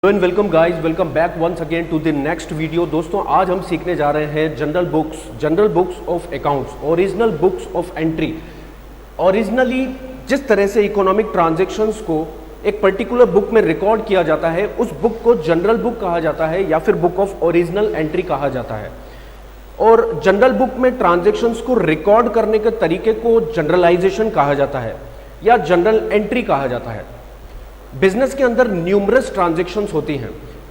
And welcome guys, welcome back once again to the next video. दोस्तों आज हम सीखने जा रहे हैं journal books of accounts, original books of entry. Originally जिस तरह से इकोनॉमिक ट्रांजैक्शंस को एक पर्टिकुलर बुक में रिकॉर्ड किया जाता है, उस बुक को जनरल बुक कहा जाता है या फिर बुक ऑफ ओरिजिनल एंट्री कहा जाता है। और जनरल बुक में ट्रांजैक्शंस को रिकॉर्ड करने के तरीके को जनरलाइजेशन कहा जाता है या जनरल एंट्री कहा जाता है। बिजनेस के अंदर न्यूमरस ट्रांजैक्शंस होती हैं।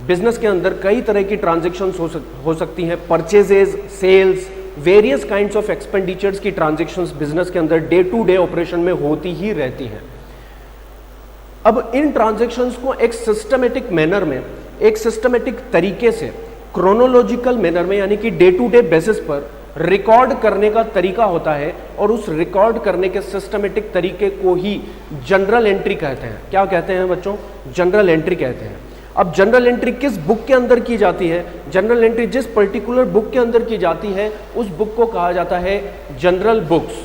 बिजनेस के अंदर कई तरह की ट्रांजैक्शंस हो सकती हैं। Purchases, sales, various kinds of expenditures की ट्रांजैक्शंस बिजनेस के अंदर डे टू डे ऑपरेशन में होती ही रहती हैं। अब इन ट्रांजैक्शंस को एक सिस्टमेटिक मैनर में, एक सिस्टमेटिक तरीके से, क्रोनोलॉजिकल मैनर में, यानी कि डे टू डे बेसिस पर रिकॉर्ड करने का तरीका होता है और उस रिकॉर्ड करने के सिस्टमेटिक तरीके को ही जनरल एंट्री कहते हैं। क्या कहते हैं बच्चों? जनरल एंट्री कहते हैं। अब जनरल एंट्री किस बुक के अंदर की जाती है? जनरल एंट्री जिस पर्टिकुलर बुक के अंदर की जाती है उस बुक को कहा जाता है जनरल बुक्स।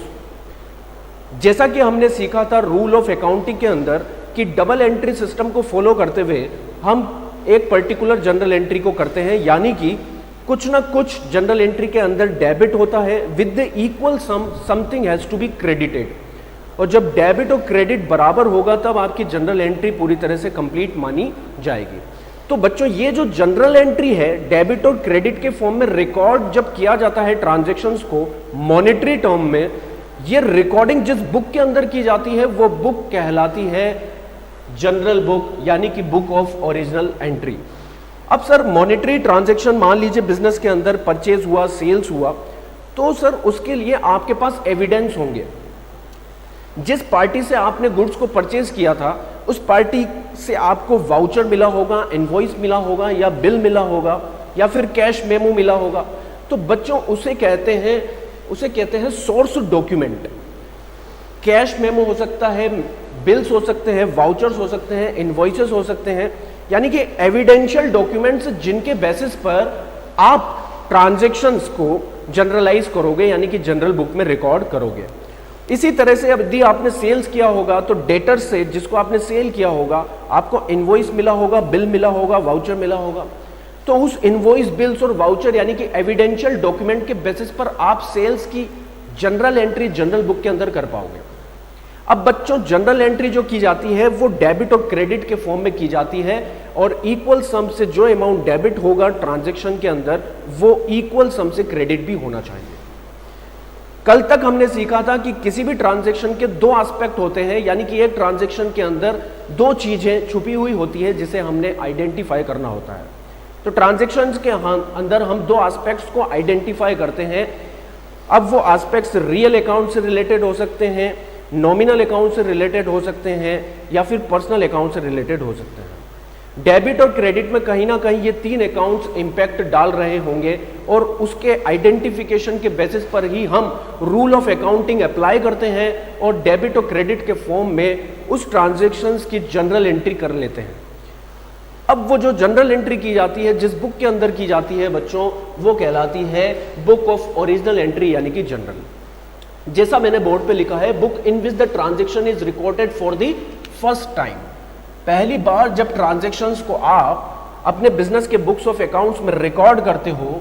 जैसा कि हमने सीखा था रूल ऑफ अकाउंटिंग के अंदर कि डबल एंट्री सिस्टम को फॉलो करते हुए हम एक पर्टिकुलर जनरल एंट्री को करते हैं, यानी कि कुछ ना कुछ जनरल एंट्री के अंदर डेबिट होता है with the equal sum, something has to be credited. और जब डेबिट और क्रेडिट बराबर होगा तब आपकी जनरल एंट्री पूरी तरह से कंप्लीट मानी जाएगी। तो बच्चों ये जो जनरल एंट्री है, डेबिट और क्रेडिट के फॉर्म में रिकॉर्ड जब किया जाता है ट्रांजैक्शंस को मॉनेटरी टर्म में, ये रिकॉर्डिंग जिस बुक के अंदर की जाती है वो बुक कहलाती है जनरल बुक, यानी कि बुक ऑफ ओरिजिनल एंट्री। अब सर मॉनेटरी ट्रांजैक्शन मान लीजिए बिजनेस के अंदर परचेज हुआ, सेल्स हुआ, तो सर उसके लिए आपके पास एविडेंस होंगे। जिस पार्टी से आपने गुड्स को परचेज किया था उस पार्टी से आपको वाउचर मिला होगा, इनवॉइस मिला होगा या बिल मिला होगा या फिर कैश मेमो मिला होगा। तो बच्चों उसे कहते हैं सोर्स डॉक्यूमेंट। कैश मेमो हो सकता है, बिल्स हो सकते हैं, वाउचर्स हो सकते हैं, इनवॉइसेस हो सकते हैं, यानी कि एविडेंशियल डॉक्यूमेंट्स जिनके बेसिस पर आप ट्रांजैक्शंस को जनरलाइज करोगे, यानी कि जनरल बुक में रिकॉर्ड करोगे। इसी तरह से यदि आपने सेल्स किया होगा तो डेटर से, जिसको आपने सेल किया होगा, आपको इनवॉइस मिला होगा, बिल मिला होगा, वाउचर मिला होगा। तो उस इनवॉइस, बिल्स और वाउचर यानी कि एविडेंशियल डॉक्यूमेंट के बेसिस पर आप सेल्स की जनरल एंट्री जनरल बुक के अंदर कर पाओगे। अब बच्चों जनरल एंट्री जो की जाती है वो डेबिट और क्रेडिट के फॉर्म में की जाती है और इक्वल सम से जो अमाउंट डेबिट होगा ट्रांजैक्शन के अंदर वो इक्वल सम से क्रेडिट भी होना चाहिए। कल तक हमने सीखा था कि किसी भी ट्रांजैक्शन के दो एस्पेक्ट होते हैं, यानी कि एक ट्रांजैक्शन के अंदर दो चीजें छुपी हुई होती है जिसे हमने आइडेंटिफाई करना होता है। तो ट्रांजैक्शंस के अंदर हम दो एस्पेक्ट्स को आइडेंटिफाई करते हैं। अब वो एस्पेक्ट्स रियल अकाउंट से रिलेटेड हो सकते हैं, नॉमिनल अकाउंट से रिलेटेड हो सकते हैं या फिर पर्सनल अकाउंट से रिलेटेड हो सकते हैं। डेबिट और क्रेडिट में कहीं ना कहीं ये तीन अकाउंट्स इंपैक्ट डाल रहे होंगे और उसके आइडेंटिफिकेशन के बेसिस पर ही हम रूल ऑफ अकाउंटिंग अप्लाई करते हैं और डेबिट और क्रेडिट के फॉर्म में उस ट्रांजैक्शंस की जनरल एंट्री कर लेते हैं। अब वो जो जनरल एंट्री की जाती है, जिस बुक के अंदर की जाती है बच्चों, वो कहलाती है बुक ऑफ ओरिजिनल एंट्री, यानी कि जनरल। जैसा मैंने बोर्ड पे लिखा है, book in which the transaction is recorded for the first time. पहली बार जब ट्रांजैक्शंस को आप अपने बिजनेस के बुक्स ऑफ अकाउंट्स में रिकॉर्ड करते हो,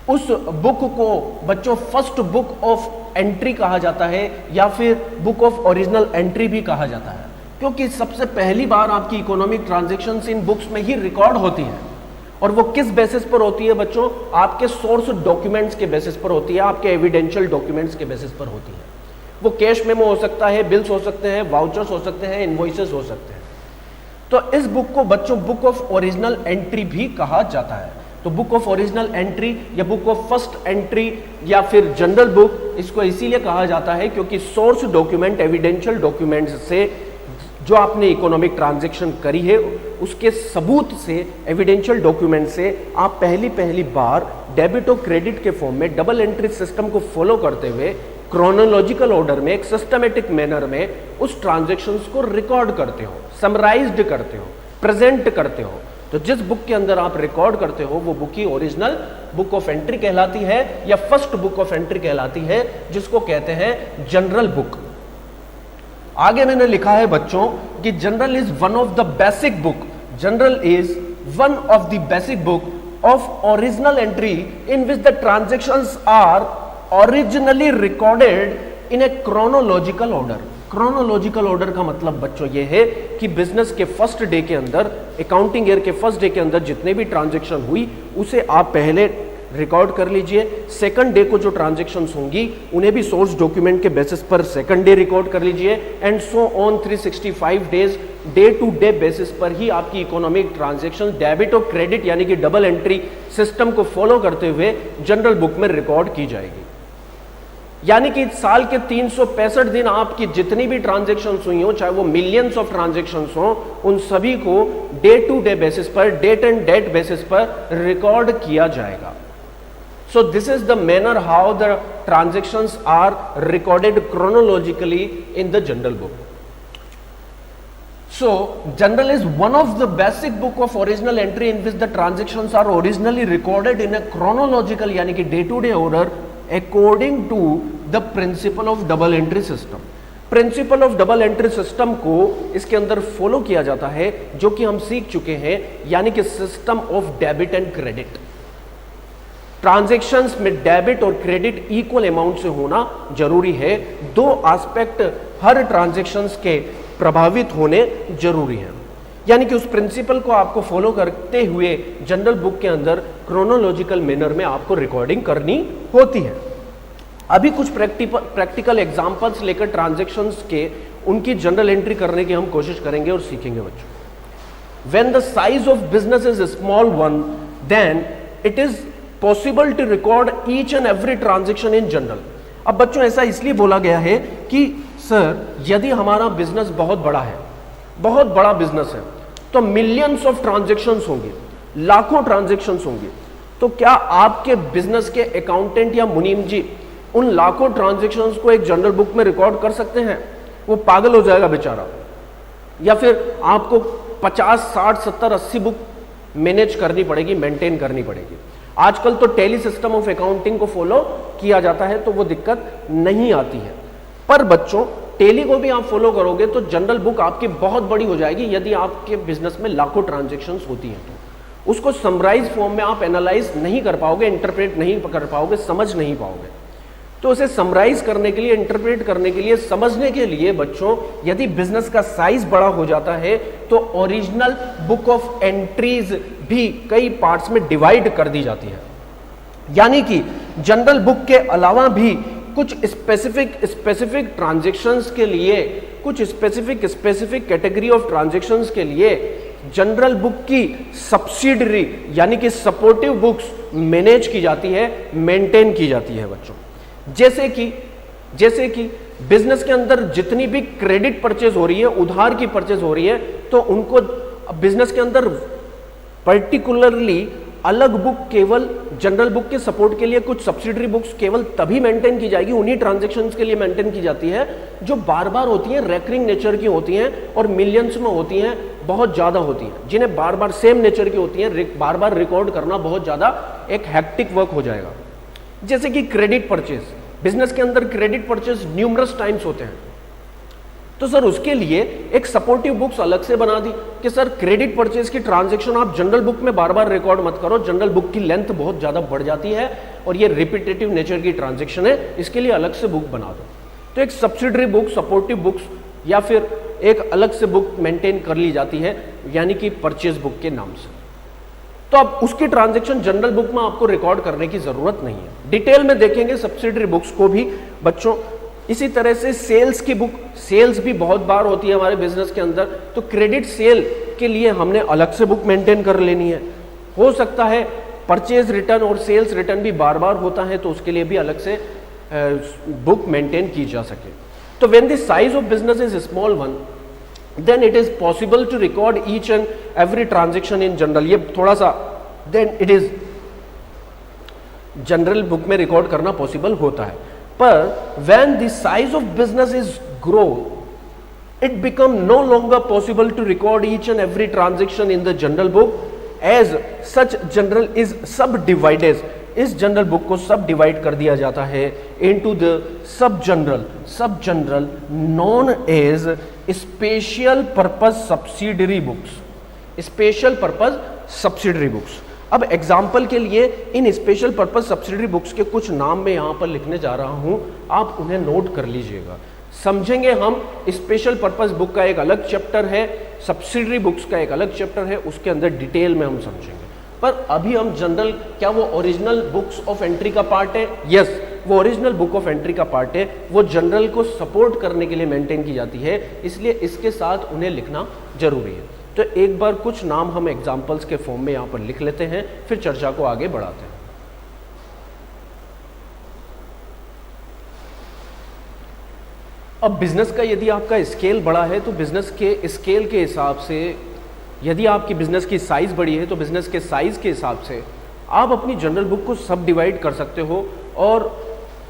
उस बुक को बच्चों फर्स्ट बुक ऑफ एंट्री कहा जाता है या फिर बुक ऑफ ओरिजिनल एंट्री भी कहा जाता है, क्योंकि सबसे पहली बार आपकी इकोनॉमिक ट्रांजैक्शंस इन बुक्स में ही रिकॉर्ड होती है। और वो किस बेसिस पर होती है बच्चों? आपके सोर्स डॉक्यूमेंट्स के बेसिस पर होती है, आपके एविडेंशियल डॉक्यूमेंट्स के बेसिस पर होती है। वो कैश मेमो हो सकता है, बिल्स हो सकते हैं, वाउचर्स हो सकते हैं, इनवॉइसेस हो सकते हैं। तो इस बुक को बच्चों बुक ऑफ ओरिजिनल एंट्री भी कहा जाता है। तो बुक ऑफ ओरिजिनल एंट्री या बुक ऑफ फर्स्ट एंट्री या फिर जनरल बुक, इसको इसीलिए कहा जाता है क्योंकि सोर्स डॉक्यूमेंट, एविडेंशियल डॉक्यूमेंट्स से जो आपने इकोनॉमिक ट्रांजैक्शन करी है उसके सबूत से, एविडेंशियल डॉक्यूमेंट से आप पहली बार डेबिट और क्रेडिट के फॉर्म में डबल एंट्री सिस्टम को फॉलो करते हुए क्रोनोलॉजिकल ऑर्डर में, एक सिस्टमेटिक मैनर में उस ट्रांजैक्शंस को रिकॉर्ड करते हो, समराइज्ड करते हो, प्रेजेंट करते हो। तो जिस बुक के अंदर आप रिकॉर्ड करते हो वो book he original book of entry कहलाती है या फर्स्ट बुक ऑफ एंट्री कहलाती है, जिसको कहते हैं जनरल बुक। आगे मैंने लिखा है बच्चों कि general is one of the basic book, general is one of the basic book of original entry in which the transactions are originally recorded in a chronological order. Chronological order का मतलब बच्चों ये है कि बिजनेस के first day के अंदर, accounting year के फर्स्ट डे के अंदर जितने भी ट्रांजैक्शन हुई उसे आप पहले रिकॉर्ड कर लीजिए। सेकंड डे को जो ट्रांजैक्शंस होंगी उन्हें भी सोर्स डॉक्यूमेंट के बेसिस पर सेकंड डे रिकॉर्ड कर लीजिए, and so on 365 days day to day basis पर ही आपकी इकोनॉमिक ट्रांजैक्शन डेबिट और क्रेडिट यानी कि डबल एंट्री सिस्टम को फॉलो करते हुए जनरल बुक में रिकॉर्ड की जाएगी। यानी कि साल के 365 दिन आपकी जितनी भी ट्रांजैक्शंस हुई हो, चाहे वो मिलियंस ऑफ ट्रांजैक्शंस हो, उन सभी को डे टू डे बेसिस पर, डेट एंड डेट बेसिस पर रिकॉर्ड किया जाएगा। So this is the manner how the transactions are recorded chronologically in the general book. So general is one of the basic book of original entry in which the transactions are originally recorded in a chronological यानी कि day to day order according to the principle of double entry system. Principle of double entry system को इसके अंदर follow किया जाता है, जो कि हम सीख चुके हैं, यानी कि system of debit and credit. Transactions में डेबिट और क्रेडिट इक्वल अमाउंट से होना जरूरी है। दो एस्पेक्ट हर ट्रांजैक्शंस के प्रभावित होने जरूरी हैं, यानी कि उस प्रिंसिपल को आपको फॉलो करते हुए जनरल बुक के अंदर क्रोनोलॉजिकल मैनर में आपको रिकॉर्डिंग करनी होती है। अभी कुछ प्रैक्टिकल एग्जांपल्स लेकर ट्रांजैक्शंस के उनकी जनरल एंट्री करने की हम कोशिश करेंगे और सीखेंगे बच्चों। When the size of business is small one, then it is possible to record each and every transaction in journal. अब बच्चों ऐसा इसलिए बोला गया है कि सर यदि हमारा बिजनेस बहुत बड़ा है, बहुत बड़ा बिजनेस है, तो मिलियंस ऑफ ट्रांजैक्शंस होंगे, लाखों ट्रांजैक्शंस होंगे, तो क्या आपके बिजनेस के अकाउंटेंट या मुनीम जी उन लाखों ट्रांजैक्शंस को एक जनरल बुक में रिकॉर्ड कर सकते हैं? वो पागल हो जाएगा बेचारा। या फिर आपको 50, 60, 70, 80 बुक मैनेज करनी पड़ेगी, मेंटेन करनी पड़ेगी। आजकल तो टैली सिस्टम ऑफ अकाउंटिंग को फॉलो किया जाता है, तो वो दिक्कत नहीं आती है। पर बच्चों टैली को भी आप फॉलो करोगे तो जनरल बुक आपकी बहुत बड़ी हो जाएगी। यदि आपके बिजनेस में लाखों ट्रांजैक्शंस होती हैं तो उसको समराइज फॉर्म में आप एनालाइज नहीं कर पाओगे, इंटरप्रेट नहीं कर पाओगे, समझ नहीं पाओगे। तो उसे समराइज करने के लिए, इंटरप्रेट करने के लिए, समझने के लिए बच्चों, यदि बिजनेस का साइज बड़ा हो जाता है तो ओरिजिनल बुक ऑफ एंट्रीज भी कई पार्ट्स में डिवाइड कर दी जाती है। यानी कि जनरल बुक के अलावा भी कुछ स्पेसिफिक ट्रांजैक्शंस के लिए, कुछ स्पेसिफिक कैटेगरी ऑफ ट्रांजैक्शंस के लिए जनरल बुक की सब्सिडरी यानी कि सपोर्टिव बुक्स मैनेज की जाती है, मेंटेन की जाती है बच्चों। जैसे कि बिजनेस के अंदर जितनी भी क्रेडिट परचेज हो रही है, उधार की परचेज हो रही है, तो उनको बिजनेस के अंदर पर्टिकुलरली अलग बुक केवल जनरल बुक के सपोर्ट के लिए, कुछ सब्सिडरी बुक्स केवल तभी मेंटेन की जाएगी, उन्हीं ट्रांजैक्शंस के लिए मेंटेन की जाती है जो बार बार होती हैं, रेकरिंग नेचर की होती हैं और मिलियंस में होती हैं, बहुत ज्यादा होती हैं, जिन्हें बार बार सेम नेचर की होती हैं, बार बार रिकॉर्ड करना बहुत ज्यादा एक हैक्टिक वर्क हो जाएगा। जैसे कि क्रेडिट परचेज, बिजनेस के अंदर क्रेडिट परचेज न्यूमरस टाइम्स होते हैं, तो सर उसके लिए एक सपोर्टिव बुक्स अलग से बना दी कि सर क्रेडिट परचेज की ट्रांजैक्शन आप जनरल बुक में बार बार रिकॉर्ड मत करो, जनरल बुक की लेंथ बहुत ज्यादा बढ़ जाती है और ये रिपीटेटिव नेचर की ट्रांजैक्शन है, इसके लिए अलग से बुक बना दो। तो एक सब्सिडरी बुक, सपोर्टिव बुक्स या फिर एक अलग से बुक मेंटेन कर ली जाती है, यानी कि परचेज बुक के नाम से। तो अब उसकी ट्रांजैक्शन जनरल बुक में आपको रिकॉर्ड करने की जरूरत नहीं है। डिटेल में देखेंगे सब्सिडरी बुक्स को भी बच्चों। इसी तरह से सेल्स की बुक, सेल्स भी बहुत बार होती है हमारे बिजनेस के अंदर, तो क्रेडिट सेल के लिए हमने अलग से बुक मेंटेन कर लेनी है। हो सकता है परचेज रिटर्न और सेल्स रिटर्न भी बार बार होता है, तो उसके लिए भी अलग से बुक मेंटेन की जा सके। तो when the size of business is small one, then it is possible to record each and every transaction in general। ये थोड़ा सा then it is general book में रिकॉर्ड करना पॉसिबल होता है। पर when the size of business is grow, it become no longer possible to record each and every transaction in the general book, as such general is subdivided। इस journal book को subdivide कर दिया जाता है into the sub journal known as special purpose subsidiary books. Special purpose subsidiary books. अब example के लिए इन स्पेशल पर्पज सब्सिडरी बुक्स के कुछ नाम मैं यहाँ पर लिखने जा रहा हूँ, आप उन्हें नोट कर लीजिएगा। समझेंगे हम, स्पेशल पर्पज बुक का एक अलग चैप्टर है, सब्सिडरी बुक्स का एक अलग चैप्टर है, उसके अंदर डिटेल में हम समझेंगे। पर अभी हम जनरल, क्या वो ओरिजिनल बुक्स ऑफ एंट्री का पार्ट है? यस, वो ओरिजिनल बुक ऑफ एंट्री का पार्ट है, वो जनरल को सपोर्ट करने के लिए मेंटेन की जाती है, इसलिए इसके साथ उन्हें लिखना जरूरी है। तो एक बार कुछ नाम हम एग्जाम्पल्स के फॉर्म में यहाँ पर लिख लेते हैं, फिर चर्चा को आगे बढ़ाते हैं। अब बिजनेस का यदि आपका स्केल बड़ा है तो बिजनेस के स्केल के हिसाब से, यदि आपकी बिजनेस की साइज बड़ी है तो बिजनेस के साइज के हिसाब से आप अपनी जनरल बुक को सब डिवाइड कर सकते हो, और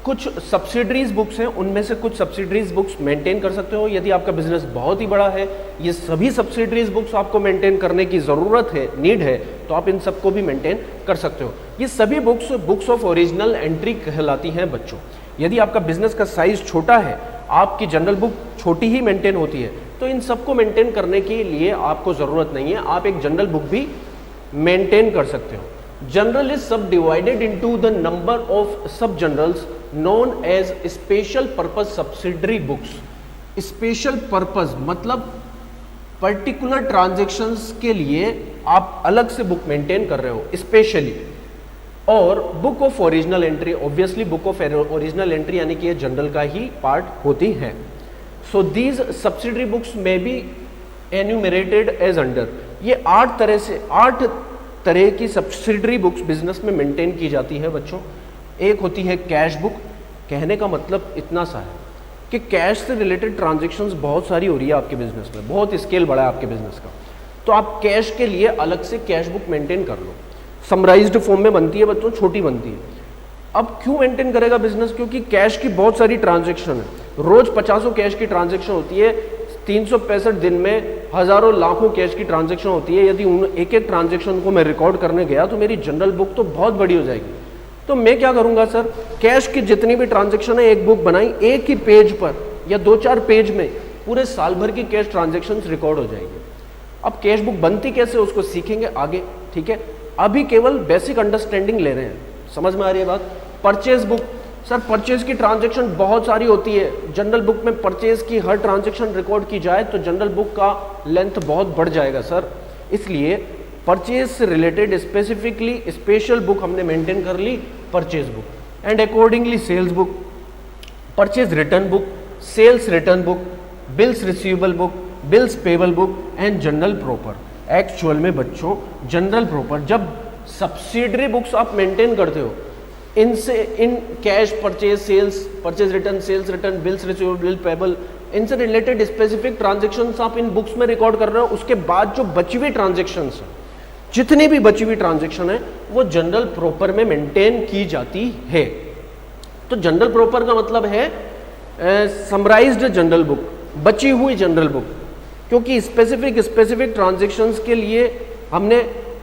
कुछ सब्सिडरीज बुक्स हैं, उनमें से कुछ सब्सिडरीज बुक्स मेंटेन कर सकते हो। यदि आपका बिजनेस बहुत ही बड़ा है, ये सभी सब्सिडरीज बुक्स आपको मेंटेन करने की ज़रूरत है, नीड है, तो आप इन सबको भी मेंटेन कर सकते हो। ये सभी बुक्स ऑफ ओरिजिनल एंट्री कहलाती हैं बच्चों। यदि आपका बिजनेस का साइज छोटा है, आपकी जनरल बुक छोटी ही मेंटेन होती है, तो इन सबको मेंटेन करने के लिए आपको ज़रूरत नहीं है, आप एक जनरल बुक भी मेंटेन कर सकते हो। Journal is subdivided into the number of sub journals known as special purpose subsidiary books. Special purpose मतलब पर्टिकुलर ट्रांजैक्शंस के लिए आप अलग से बुक मेंटेन कर रहे हो स्पेशली। और book of original entry, obviously book of original entry यानी कि ये जनरल का ही पार्ट होती है। सो दीज सब्सिडरी बुक्स में बी एन्यूमरेटेड एज अंडर। ये 8 तरह की सब्सिडरी बुक्स बिजनेस में मेंटेन की जाती है बच्चों। एक होती है कैश बुक। कहने का मतलब इतना सा है कि कैश से रिलेटेड ट्रांजैक्शंस बहुत सारी हो रही है आपके बिजनेस में, बहुत स्केल बड़ा है आपके बिजनेस का, तो आप कैश के लिए अलग से कैश बुक मेंटेन कर लो। समराइज्ड फॉर्म में बनती है बच्चों, छोटी बनती है। अब क्यों मेंटेन करेगा बिजनेस? क्योंकि कैश की बहुत सारी ट्रांजैक्शन है, रोज 50 कैश की ट्रांजैक्शन होती है, 365 दिन में हजारों लाखों कैश की ट्रांजैक्शन होती है। यदि उन एक एक ट्रांजैक्शन को मैं रिकॉर्ड करने गया तो मेरी जनरल बुक तो बहुत बड़ी हो जाएगी। तो मैं क्या करूंगा सर, कैश की जितनी भी ट्रांजैक्शन है एक बुक बनाई, एक ही पेज पर या 2-4 पेज में पूरे साल भर की कैश ट्रांजैक्शन रिकॉर्ड हो जाएगी। अब कैश बुक बनती कैसे उसको सीखेंगे आगे, ठीक है। अभी केवल बेसिक अंडरस्टैंडिंग ले रहे हैं, समझ में आ रही है बात। परचेज बुक, सर परचेज की ट्रांजैक्शन बहुत सारी होती है, जनरल बुक में परचेज की हर ट्रांजैक्शन रिकॉर्ड की जाए तो जनरल बुक का लेंथ बहुत बढ़ जाएगा सर। इसलिए परचेज से रिलेटेड स्पेसिफिकली स्पेशल बुक हमने मेंटेन कर ली, purchase book, and accordingly sales book, purchase return book, sales return book, bills receivable book, bills payable book and journal proper. Actual में बच्चों जनरल प्रॉपर, जब subsidiary books आप maintain करते हो, इनसे इन cash purchase, sales, purchase return, sales return, bills receivable, bill payable, इनसे related specific transactions आप इन बुक्स में रिकॉर्ड कर रहे हो। उसके बाद जो बची हुई ट्रांजैक्शंस है, जितनी भी बची हुई ट्रांजैक्शन है, वो जनरल प्रॉपर में मेंटेन की जाती है। तो जनरल प्रॉपर का मतलब है समराइज्ड जनरल बुक, बची हुई जनरल बुक, क्योंकि स्पेसिफिक ट्रांजैक्शंस के लिए हमने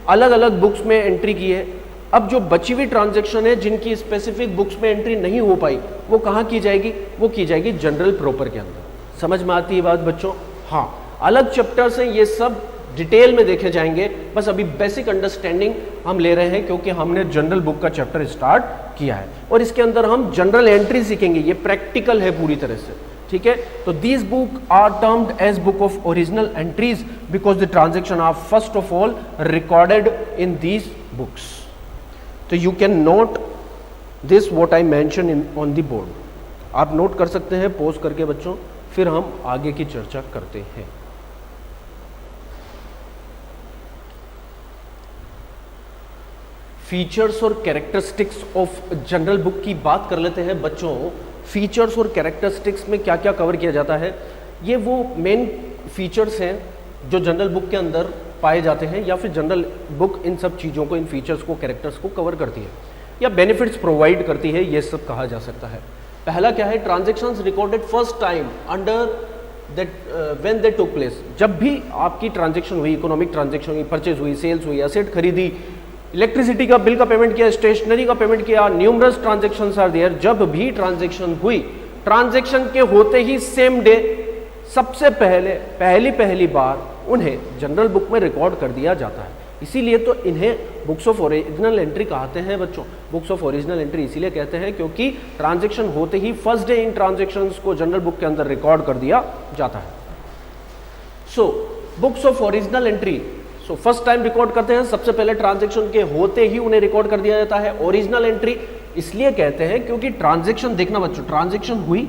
अलग अलग बुक्स में एंट्री की है। अब जो बची हुई ट्रांजैक्शन है जिनकी स्पेसिफिक बुक्स में एंट्री नहीं हो पाई, वो कहाँ की जाएगी? वो की जाएगी जनरल प्रॉपर के अंदर। समझ में आती है बात बच्चों? हाँ, अलग चैप्टर्स हैं, ये सब डिटेल में देखे जाएंगे, बस अभी बेसिक अंडरस्टैंडिंग हम ले रहे हैं क्योंकि हमने जनरल बुक का चैप्टर स्टार्ट किया है और इसके अंदर हम जनरल एंट्री सीखेंगे। ये प्रैक्टिकल है पूरी तरह से, ठीक है। तो these book are termed as book of original entries because the transaction are first of all recorded in these books. तो you can note this what I mention in on the board. आप नोट कर सकते हैं pause करके बच्चों, फिर हम आगे की चर्चा करते हैं। फीचर्स और कैरेक्टरिस्टिक्स ऑफ जनरल बुक की बात कर लेते हैं बच्चों। फीचर्स और कैरेक्टरिस्टिक्स में क्या क्या कवर किया जाता है, ये वो मेन फीचर्स हैं जो जनरल बुक के अंदर पाए जाते हैं, या फिर जनरल बुक इन सब चीज़ों को, इन फीचर्स को, कैरेक्टर्स को कवर करती है या बेनिफिट्स प्रोवाइड करती है, ये सब कहा जा सकता है। पहला क्या है? Transactions recorded first time under that when they took place. जब भी आपकी ट्रांजैक्शन हुई, इकोनॉमिक ट्रांजैक्शन हुई, परचेज हुई, सेल्स हुई, एसेट खरीदी, इलेक्ट्रिसिटी का बिल का पेमेंट किया, स्टेशनरी का पेमेंट किया, न्यूमरस ट्रांजैक्शंस आर देयर। जब भी ट्रांजैक्शन हुई, ट्रांजैक्शन के होते ही सेम डे सबसे पहली बार उन्हें जनरल बुक में रिकॉर्ड कर दिया जाता है। इसीलिए तो इन्हें बुक्स ऑफ ओरिजिनल एंट्री कहते हैं बच्चों। बुक्स ऑफ ओरिजिनल एंट्री इसीलिए कहते हैं क्योंकि ट्रांजैक्शन होते ही फर्स्ट डे इन ट्रांजैक्शंस को जनरल बुक के अंदर रिकॉर्ड कर दिया जाता है। So books of original entry, so first time record करते हैं, सबसे पहले ट्रांजैक्शन के होते ही उन्हें रिकॉर्ड कर दिया जाता है। ओरिजिनल एंट्री इसलिए कहते हैं क्योंकि ट्रांजैक्शन, देखना बच्चों, ट्रांजैक्शन हुई,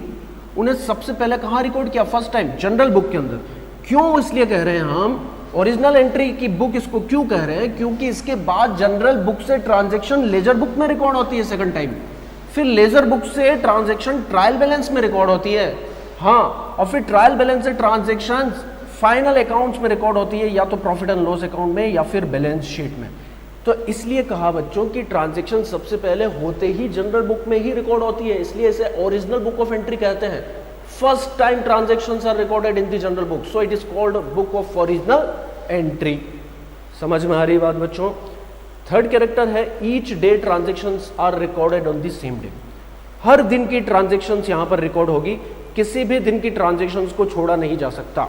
उन्हें सबसे पहले कहां रिकॉर्ड किया? फर्स्ट टाइम जनरल बुक के अंदर। क्यों इसलिए कह रहे हैं हम ओरिजिनल एंट्री की बुक, इसको क्यों कह रहे हैं? क्योंकि इसके बाद जनरल बुक से ट्रांजैक्शन लेजर बुक में रिकॉर्ड होती है सेकंड टाइम, फिर लेजर बुक से ट्रांजैक्शन ट्रायल बैलेंस में रिकॉर्ड होती है, हाँ, और फिर ट्रायल बैलेंस से ट्रांजैक्शन फाइनल अकाउंट्स में रिकॉर्ड होती है, या तो प्रॉफिट एंड लॉस अकाउंट में या फिर बैलेंस शीट में। तो इसलिए कहा बच्चों कि ट्रांजैक्शन सबसे पहले होते ही जनरल बुक में ही रिकॉर्ड होती है, इसलिए इसे ओरिजिनल बुक ऑफ एंट्री कहते हैं। First time transactions are recorded in the journal book, so it is called book of original entry. समझ में आ रही बात बच्चों? थर्ड कैरेक्टर है each day transactions are recorded on the same day. हर दिन की ट्रांजैक्शंस यहां पर रिकॉर्ड होगी, किसी भी दिन की ट्रांजैक्शंस को छोड़ा नहीं जा सकता,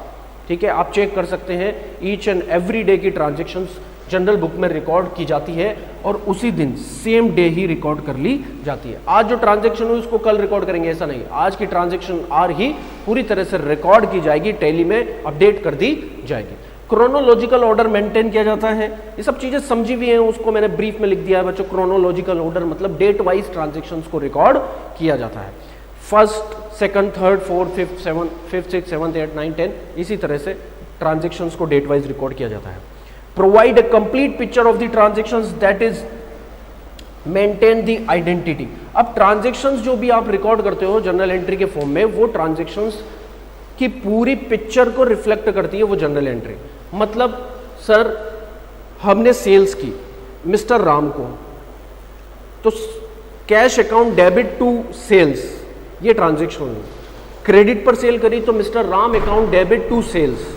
ठीक है। आप चेक कर सकते हैं, ईच एंड एवरी डे की ट्रांजैक्शंस जनरल बुक में रिकॉर्ड की जाती है और उसी दिन सेम डे ही रिकॉर्ड कर ली जाती है। आज जो ट्रांजैक्शन हुई उसको कल रिकॉर्ड करेंगे ऐसा नहीं, आज की ट्रांजैक्शन आज ही पूरी तरह से रिकॉर्ड की जाएगी, टैली में अपडेट कर दी जाएगी। क्रोनोलॉजिकल ऑर्डर मेंटेन किया जाता है, ये सब चीजें समझी हुई हैं, उसको मैंने ब्रीफ में लिख दिया है बच्चों। क्रोनोलॉजिकल ऑर्डर मतलब डेट वाइज ट्रांजैक्शंस को रिकॉर्ड किया जाता है, first, second, third, fourth, fifth, six, seventh, eight, nine, 10, इसी तरह से ट्रांजैक्शंस को डेट वाइज रिकॉर्ड किया जाता है। Provide a complete picture of the transactions that is maintain the identity. अब ट्रांजैक्शंस जो भी आप रिकॉर्ड करते हो जनरल एंट्री के फॉर्म में, वो ट्रांजैक्शंस की पूरी पिक्चर को रिफ्लेक्ट करती है वो जनरल एंट्री। मतलब सर हमने सेल्स की मिस्टर राम को, तो cash account debit to sales, ये ट्रांजैक्शन हुई। क्रेडिट पर सेल करी तो mister Ram account debit to sales,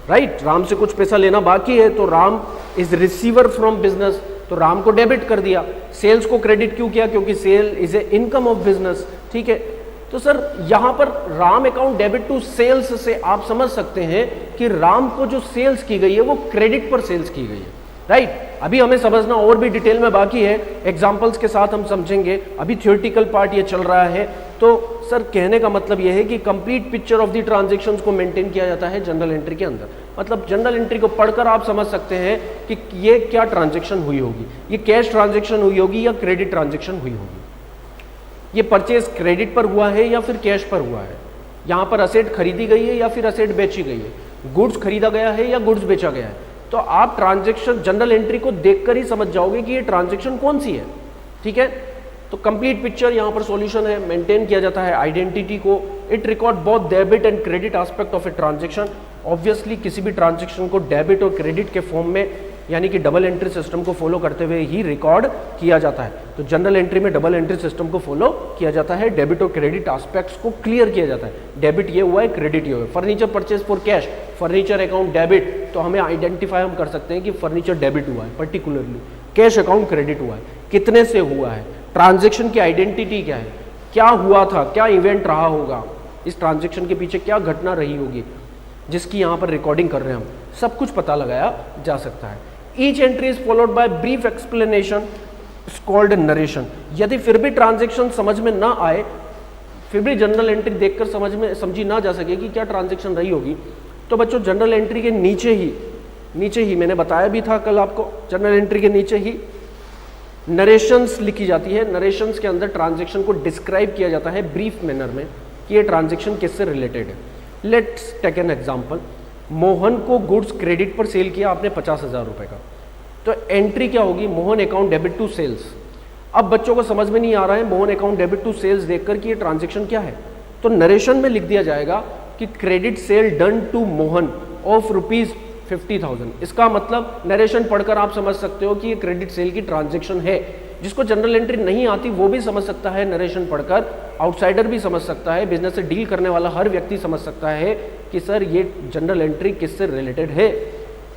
right. Ram से कुछ पैसा लेना बाकी है तो Ram is receiver from business, तो राम को डेबिट कर दिया। सेल्स को क्रेडिट क्यों किया? क्योंकि sale is a income of business, ठीक है। तो सर यहां पर Ram account debit to sales से आप समझ सकते हैं कि राम को जो सेल्स की गई है वो क्रेडिट पर सेल्स की गई है, राइट। अभी हमें समझना और भी डिटेल में बाकी है, एग्जांपल्स के साथ हम समझेंगे, अभी थ्योरेटिकल पार्ट ये चल रहा है। तो सर कहने का मतलब यह है कि complete picture of the transactions को मेंटेन किया जाता है जनरल एंट्री के अंदर। मतलब जनरल एंट्री को पढ़कर आप समझ सकते हैं कि ये क्या ट्रांजैक्शन हुई होगी, ये कैश ट्रांजैक्शन हुई होगी या क्रेडिट ट्रांजैक्शन हुई होगी, ये परचेज क्रेडिट पर हुआ है या फिर कैश पर हुआ है, यहाँ पर असेट खरीदी गई है या फिर असेट बेची गई है, गुड्स खरीदा गया है या गुड्स बेचा गया है। तो आप ट्रांजैक्शन जनरल एंट्री को देखकर ही समझ जाओगे कि ये ट्रांजैक्शन कौन सी है, ठीक है। तो कंप्लीट पिक्चर यहाँ पर सॉल्यूशन है, मेंटेन किया जाता है आइडेंटिटी को। It record both debit and credit aspect of a transaction. Obviously किसी भी ट्रांजैक्शन को डेबिट और क्रेडिट के फॉर्म में यानी कि डबल एंट्री सिस्टम को फॉलो करते हुए ही रिकॉर्ड किया जाता है। तो जनरल एंट्री में डबल एंट्री सिस्टम को फॉलो किया जाता है, डेबिट और क्रेडिट एस्पेक्ट्स को क्लियर किया जाता है। डेबिट ये हुआ है, क्रेडिट ये हुआ है। Furniture purchase for cash, furniture account debit, तो हमें आइडेंटिफाई हम कर सकते हैं कि फर्नीचर डेबिट हुआ है पर्टिकुलरली, कैश अकाउंट क्रेडिट हुआ है, कितने से हुआ है, ट्रांजैक्शन की आइडेंटिटी क्या है, क्या हुआ था, क्या इवेंट रहा होगा, इस ट्रांजैक्शन के पीछे क्या घटना रही होगी जिसकी यहाँ पर रिकॉर्डिंग कर रहे हैं हम, सब कुछ पता लगाया जा सकता है। Each entry is followed by brief explanation called narration. यदि फिर भी ट्रांजैक्शन समझ में ना आए, फिर भी जनरल एंट्री देखकर समझी ना जा सके कि क्या ट्रांजैक्शन रही होगी, तो बच्चों जनरल एंट्री के नीचे ही मैंने बताया भी था कल आपको, जनरल एंट्री के नीचे ही नरेशंस लिखी जाती है। नरेशंस के अंदर ट्रांजैक्शन को डिस्क्राइब किया जाता है ब्रीफ मैनर में कि ये ट्रांजैक्शन किससे रिलेटेड है। Let's take an example. Mohan को गुड्स क्रेडिट पर सेल किया आपने 50,000 रुपए का, तो एंट्री क्या होगी? Mohan account debit to sales. अब बच्चों को समझ में नहीं आ रहा है Mohan account debit to sales देखकर कि ये ट्रांजैक्शन क्या है, तो नरेशन में लिख दिया जाएगा कि credit sale done to Mohan of ₹50,000। इसका मतलब नरेशन पढ़कर आप समझ सकते हो कि ये क्रेडिट सेल की ट्रांजैक्शन है। जिसको जनरल एंट्री नहीं आती वो भी समझ सकता है नरेशन पढ़कर, आउटसाइडर भी समझ सकता है, बिजनेस से डील करने वाला हर व्यक्ति समझ सकता है कि सर ये जनरल एंट्री किससे रिलेटेड है।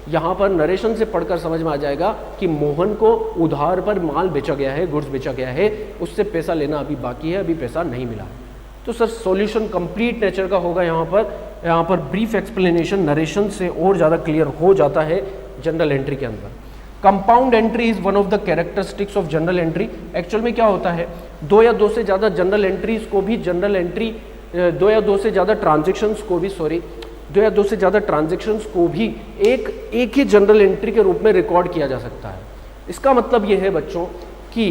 यहाँ पर नरेशन से पढ़कर समझ में आ जाएगा कि मोहन को उधार पर माल बेचा गया है, गुड्स बेचा गया है, उससे पैसा लेना अभी बाकी है, अभी पैसा नहीं मिला है। तो सर सॉल्यूशन कंप्लीट नेचर का होगा। यहाँ पर ब्रीफ एक्सप्लेनेशन नरेशन से और ज़्यादा क्लियर हो जाता है जनरल एंट्री के अंदर। Compound entry is one of the characteristics of general entry. Actual में क्या होता है, दो या दो से ज़्यादा जनरल एंट्रीज को भी जनरल एंट्री, दो या दो से ज़्यादा ट्रांजेक्शन्स को भी एक ही जनरल एंट्री के रूप में रिकॉर्ड किया जा सकता है। इसका मतलब ये है बच्चों कि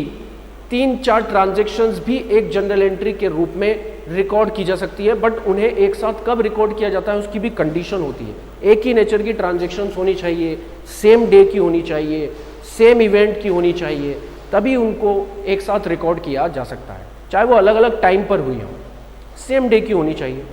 3-4 ट्रांजेक्शन्स भी एक जनरल एंट्री के रूप में रिकॉर्ड की जा सकती है, बट उन्हें एक साथ कब रिकॉर्ड किया जाता है उसकी भी कंडीशन होती है। एक ही नेचर की ट्रांजेक्शन्स होनी चाहिए, सेम डे की होनी चाहिए, सेम इवेंट की होनी चाहिए, तभी उनको एक साथ रिकॉर्ड किया जा सकता है, चाहे वो अलग अलग टाइम पर हुई हो, सेम डे की होनी चाहिए।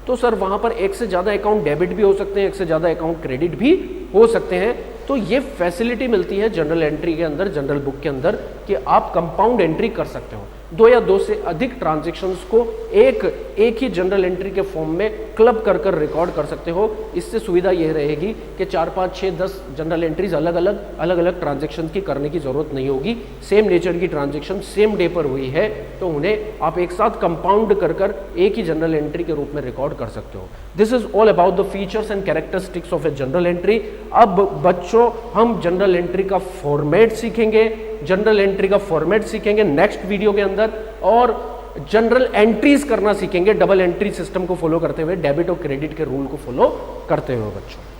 तो सर वहाँ पर एक से ज़्यादा अकाउंट डेबिट भी हो सकते हैं, एक से ज़्यादा अकाउंट क्रेडिट भी हो सकते हैं। तो ये फैसिलिटी मिलती है जनरल एंट्री के अंदर, जनरल बुक के अंदर, कि आप कंपाउंड एंट्री कर सकते हो, दो या दो से अधिक ट्रांजेक्शन्स को एक ही जनरल एंट्री के फॉर्म में क्लब कर रिकॉर्ड कर सकते हो। इससे सुविधा यह रहेगी कि 4, 5, 6, 10 जनरल एंट्रीज अलग अलग ट्रांजेक्शन की करने की जरूरत नहीं होगी। सेम नेचर की ट्रांजेक्शन सेम डे पर हुई है तो उन्हें आप एक साथ कंपाउंड कर एक ही जनरल एंट्री के रूप में रिकॉर्ड कर सकते हो। This is all about the features and characteristics of a general entry. अब बच्चों हम जनरल एंट्री का फॉर्मेट सीखेंगे, जनरल एंट्री का फॉर्मेट सीखेंगे नेक्स्ट वीडियो के अंदर, और जनरल एंट्रीज करना सीखेंगे डबल एंट्री सिस्टम को फॉलो करते हुए, डेबिट और क्रेडिट के रूल को फॉलो करते हुए बच्चों।